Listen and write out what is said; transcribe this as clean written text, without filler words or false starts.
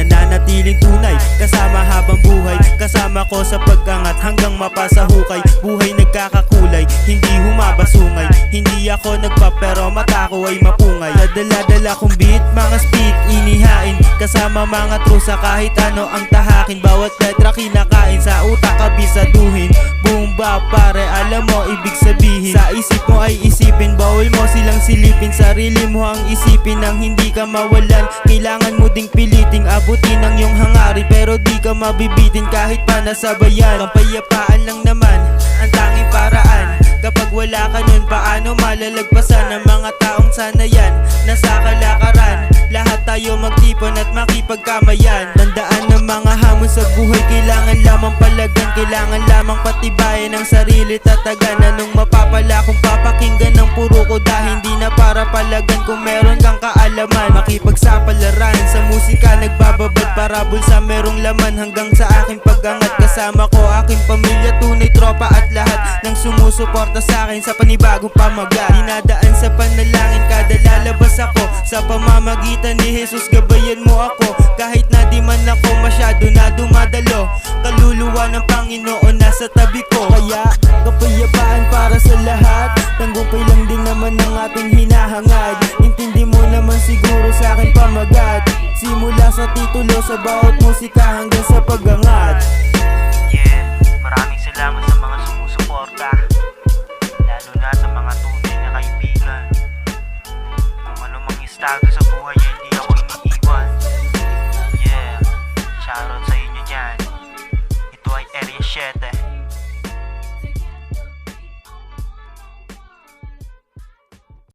nananatiling tunay, kasama habang buhay, kasama ko sa pagkangat hanggang mapasa hukay. Buhay nagkakakulay, hindi humabasungay, hindi ako nagpa pero mata ko ay mapungay. Sa dala-dala kong beat, mga speed, inihain, kasama mga trusa kahit ano ang tahakin. Bawat letra kinakain, sa utak kabisaduhin. Boom bap pare, alam mo ibig sabihin. Sa isip mo ay isipin, bawal mo silang silipin. Sarili mo ang isipin nang hindi ka mawalan. Kailangan mo ding piliting abutin ang iyong hangarin, pero di ka mabibitin kahit pa nasabayan. Kapayapaan lang naman ang tanging paraan. Kapag wala ka nun, paano malalagpasan ng mga taong sanayan? Nasa kalakaran, lahat tayo magtipon at makipagkamayan. Tandaan ng mga hamon sa buhay, kailangan lamang palagan, kailangan lamang patibayan ang sarili, tatagan. Anong mapapala kung papakinggan ng puro koda? Hindi na para palagan kung meron kang kaalaman. Makipagsapalaran sa musika, nagbababad para bulsa merong laman. Hanggang sa aking pag-angat, kasama ko aking pamilya, tunay tropa at lahat ng sumusuporta sa akin sa panibagong pamagat. Dinadaan sa panalangin kada lalabas ako, sa pamamagitan ni Jesus gabayan mo ako. Kahit na di man ako masyado na dumadalo, kaluluwa ng Panginoon nasa tabi ko. Kaya kapayapaan para sa lahat, tanggumpay lang din naman ang ating hinahangad. Intindi mo naman siguro sa akin pamagat, simula sa titulo sa bawat musika hanggang sa pag-angat. Yeah, maraming salamat